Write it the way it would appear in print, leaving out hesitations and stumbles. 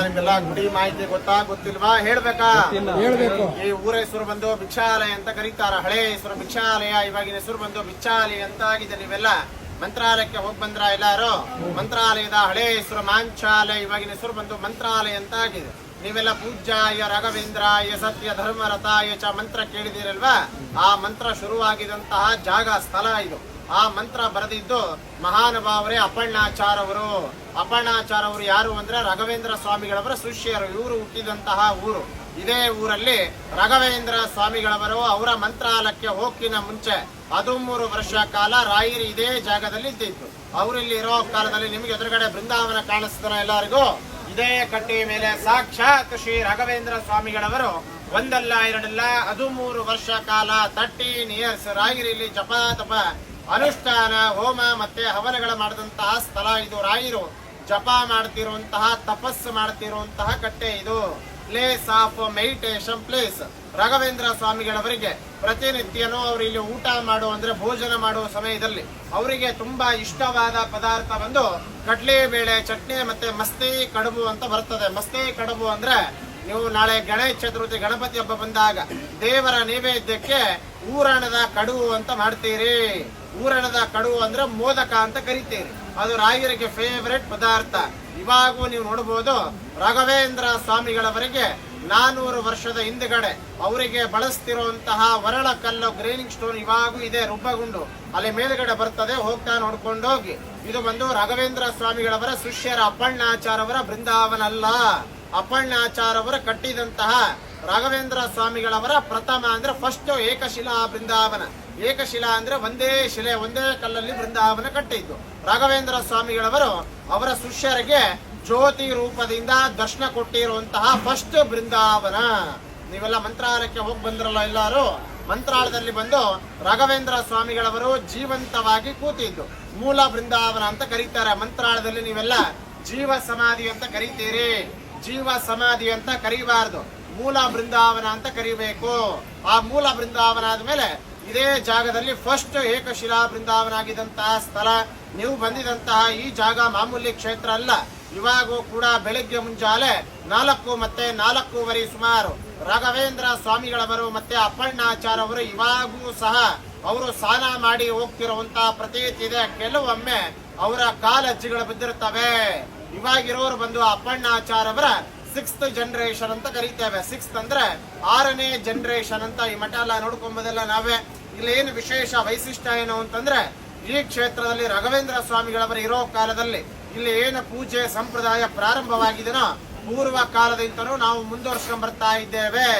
ನಿಮ್ಗೆಲ್ಲ ಗುಡಿ ಮಾಹಿತಿ ಗೊತ್ತಾ ಗೊತ್ತಿಲ್ವಾ? ಹೇಳ್ಬೇಕಾ? ಈ ಊರ ಹೆಸರು ಬಂದು ಭಿಕ್ಷಾಲಯ ಅಂತ ಕರೀತಾರ. ಹಳೆ ಹೆಸರು ಭಿಕ್ಷಾಲಯ, ಇವಾಗಿನ ಹೆಸರು ಬಂದು ಬಿಚ್ಚಾಲಿ ಅಂತ ಆಗಿದೆ. ನೀವೆಲ್ಲ ಮಂತ್ರಾಲಯಕ್ಕೆ ಹೋಗಿ ಬಂದ್ರ ಎಲ್ಲಾರು? ಮಂತ್ರಾಲಯದ ಹಳೆ ಹೆಸರು ಮಾಂಚಾಲಯ, ಇವಾಗಿನ ಹೆಸರು ಬಂದು ಮಂತ್ರಾಲಯ ಅಂತ ಆಗಿದೆ. ನೀವೆಲ್ಲ ಪೂಜ್ಯಾಯ ರಾಘವೇಂದ್ರಾಯ ಸತ್ಯ ಧರ್ಮರತಾಯ ಚ ಮಂತ್ರ ಕೇಳಿದಿರಲ್ವಾ? ಆ ಮಂತ್ರ ಶುರುವಾಗಿದಂತಹ ಜಾಗ, ಸ್ಥಳ ಇದು. ಆ ಮಂತ್ರ ಬರೆದಿದ್ದು ಮಹಾನುಭಾವರೇ ಅಪ್ಪಣ್ಣಾಚಾರ್ ಅವರು. ಅಪ್ಪಣ್ಣಾಚಾರ್ ಅವರು ಯಾರು ಅಂದ್ರೆ ರಾಘವೇಂದ್ರ ಸ್ವಾಮಿಗಳವರ ಶಿಷ್ಯರು. ಇವರು ಹುಟ್ಟಿದಂತಹ ಊರು ಇದೇ ಊರಲ್ಲಿ. ರಾಘವೇಂದ್ರ ಸ್ವಾಮಿಗಳವರು ಅವರ ಮಂತ್ರಾಲಯಕ್ಕೆ ಹೋಗಿನ ಮುಂಚೆ 13 ವರ್ಷ ಕಾಲ ರಾಯರು ಇದೇ ಜಾಗದಲ್ಲಿ ಇದ್ದಿತ್ತು. ಅವರಿಲ್ಲಿ ಇರೋ ಕಾಲದಲ್ಲಿ ನಿಮಗೆ ಎದುರುಗಡೆ ಬೃಂದಾವನ ಕಾಣಿಸ್ತಾರ ಎಲ್ಲರಿಗೂ? ಇದೇ ಕಟ್ಟೆಯ ಮೇಲೆ ಸಾಕ್ಷಾತ್ ಶ್ರೀ ರಾಘವೇಂದ್ರ ಸ್ವಾಮಿಗಳವರು ಒಂದಲ್ಲ ಎರಡಲ್ಲ 13 ವರ್ಷ ಕಾಲ 13 ಇಯರ್ಸ್ ರಾಯರು ಇಲ್ಲಿ ಜಪ ತಪ ಅನುಷ್ಠಾನ ಹೋಮ ಮತ್ತೆ ಹವನಗಳ ಮಾಡಿದಂತಹ ಸ್ಥಳ ಇದು. ರಾಯರು ಜಪ ಮಾಡ್ತಿರುವಂತಹ, ತಪಸ್ಸು ಮಾಡ್ತಿರುವಂತಹ ಕಟ್ಟೆ ಇದು. Place of meditation place. Raghavendra ಸ್ವಾಮಿಗಳವರಿಗೆ ಪ್ರತಿನಿತ್ಯನೂ ಅವರು ಇಲ್ಲಿ ಊಟ ಮಾಡುವ ಅಂದ್ರೆ ಭೋಜನ ಮಾಡುವ ಸಮಯದಲ್ಲಿ ಅವರಿಗೆ ತುಂಬಾ ಇಷ್ಟವಾದ ಪದಾರ್ಥ ಬಂದು ಕಡ್ಲೆ ಬೇಳೆ ಚಟ್ನಿ ಮತ್ತೆ ಮಸ್ತಿ ಕಡುಬು ಅಂತ ಬರ್ತದೆ. ಮಸ್ತಿ ಕಡುಬು ಅಂದ್ರೆ ನೀವು ನಾಳೆ ಗಣೇಶ ಚತುರ್ಥಿ ಗಣಪತಿ ಹಬ್ಬ ಬಂದಾಗ ದೇವರ ನೈವೇದ್ಯಕ್ಕೆ ಊರಣದ ಕಡುಬು ಅಂತ ಮಾಡ್ತೀರಿ. ಊರಣದ ಕಡುಬು ಅಂದ್ರೆ ಮೋದಕ ಅಂತ ಕರಿತೀರಿ. ಅದು ರಾಯರಿಗೆ ಫೇವರೆಟ್ ಪದಾರ್ಥ. ಇವಾಗೂ ನೀವು ನೋಡಬಹುದು ರಾಘವೇಂದ್ರ ಸ್ವಾಮಿಗಳವರಿಗೆ 400 ವರ್ಷದ ಹಿಂದುಗಡೆ ಅವರಿಗೆ ಬಳಸ್ತಿರುವಂತಹ ವರಳ ಕಲ್ಲು ಗ್ರೇನಿಂಗ್ ಸ್ಟೋನ್ ಇವಾಗೂ ಇದೆ, ರುಬ್ಬಗುಂಡು ಅಲ್ಲಿ ಮೇಲ್ಗಡೆ ಬರ್ತದೆ. ಹೋಗ್ತಾ ನೋಡ್ಕೊಂಡು ಹೋಗಿ. ಇದು ಬಂದು ರಾಘವೇಂದ್ರ ಸ್ವಾಮಿಗಳವರ ಶಿಷ್ಯರ ಅಪ್ಪಣ್ಣಾಚಾರ್ ಅವರ ಬೃಂದಾವನ ಅಲ್ಲ. ಅಪ್ಪಣ್ಣಾಚಾರ್ ಅವರು ಕಟ್ಟಿದಂತಹ ರಾಘವೇಂದ್ರ ಸ್ವಾಮಿಗಳವರ ಪ್ರಥಮ ಅಂದ್ರೆ ಫಸ್ಟ್ ಏಕಶಿಲಾ ಬೃಂದಾವನ. ಏಕಶಿಲಾ ಅಂದ್ರೆ ಒಂದೇ ಶಿಲೆ, ಒಂದೇ ಕಲ್ಲಲ್ಲಿ ಬೃಂದಾವನ ಕಟ್ಟಿದ್ದು. ರಾಘವೇಂದ್ರ ಸ್ವಾಮಿಗಳವರು ಅವರ ಶಿಷ್ಯರಿಗೆ ಜ್ಯೋತಿ ರೂಪದಿಂದ ದರ್ಶನ ಕೊಟ್ಟಿರುವಂತಹ ಫಸ್ಟ್ ಬೃಂದಾವನ. ನೀವೆಲ್ಲ ಮಂತ್ರಾಲಯಕ್ಕೆ ಹೋಗಿ ಬಂದ್ರಲ್ಲ ಎಲ್ಲಾರು? ಮಂತ್ರಾಲಯದಲ್ಲಿ ಬಂದು ರಾಘವೇಂದ್ರ ಸ್ವಾಮಿಗಳವರು ಜೀವಂತವಾಗಿ ಕೂತಿದ್ದು ಮೂಲ ಬೃಂದಾವನ ಅಂತ ಕರೀತಾರೆ. ಮಂತ್ರಾಲಯದಲ್ಲಿ ನೀವೆಲ್ಲ ಜೀವ ಸಮಾಧಿ ಅಂತ ಕರೀತೀರಿ. ಜೀವ ಸಮಾಧಿ ಅಂತ ಕರೀಬಾರ್ದು, ಮೂಲ ಬೃಂದಾವನ ಅಂತ ಕರಿಬೇಕು. ಆ ಮೂಲ ಬೃಂದಾವನ ಆದ್ಮೇಲೆ ಇದೇ ಜಾಗದಲ್ಲಿ ಫಸ್ಟ್ ಏಕಶಿಲಾ ಬೃಂದಾವನ ಆಗಿದಂತಹ ಸ್ಥಳ. ನೀವು ಬಂದಿದಂತಹ ಈ ಜಾಗ ಮಾಮೂಲಿ ಕ್ಷೇತ್ರ ಅಲ್ಲ. ಇವಾಗೂ ಕೂಡ ಬೆಳಗ್ಗೆ ಮುಂಜಾನೆ 4 ಮತ್ತೆ 4:15 ಸುಮಾರು ರಾಘವೇಂದ್ರ ಸ್ವಾಮಿಗಳವರು ಮತ್ತೆ ಅಪ್ಪಣ್ಣಾಚಾರ್ ಅವರು ಇವಾಗೂ ಸಹ ಅವರು ಸ್ನಾನ ಮಾಡಿ ಹೋಗ್ತಿರುವಂತಹ ಪ್ರತೀತಿ ಇದೆ. ಕೆಲವೊಮ್ಮೆ ಅವರ ಕಾಲಜ್ಜಿಗಳು ಬಿದ್ದಿರ್ತವೆ. ಇವಾಗಿರೋರು ಬಂದು ಅಪ್ಪಣ್ಣಾಚಾರ್ ಅವರ 6th ಜನರೇಷನ್ ಅಂತ ಕರೀತೇವೆ. 6th ಅಂದ್ರೆ 6ನೇ ಜನರೇಷನ್ ಅಂತ. ಈ ಮಠ ಎಲ್ಲ ನೋಡ್ಕೊಂಬೋದೆಲ್ಲ ನಾವೇ. ಇಲ್ಲಿ ಏನು ವಿಶೇಷ ವೈಶಿಷ್ಟ್ಯ ಏನು ಅಂತಂದ್ರೆ ಈ ಕ್ಷೇತ್ರದಲ್ಲಿ ರಾಘವೇಂದ್ರ ಸ್ವಾಮಿಗಳವರು ಇರೋ ಕಾಲದಲ್ಲಿ ಇಲ್ಲಿ ಏನು ಪೂಜೆ ಸಂಪ್ರದಾಯ ಪ್ರಾರಂಭವಾಗಿದೆನೋ ಪೂರ್ವ ಕಾಲದಿಂದನೂ ನಾವು ಮುಂದುವರ್ಸ್ಕೊಂಡ್ ಬರ್ತಾ ಇದ್ದೇವೆ.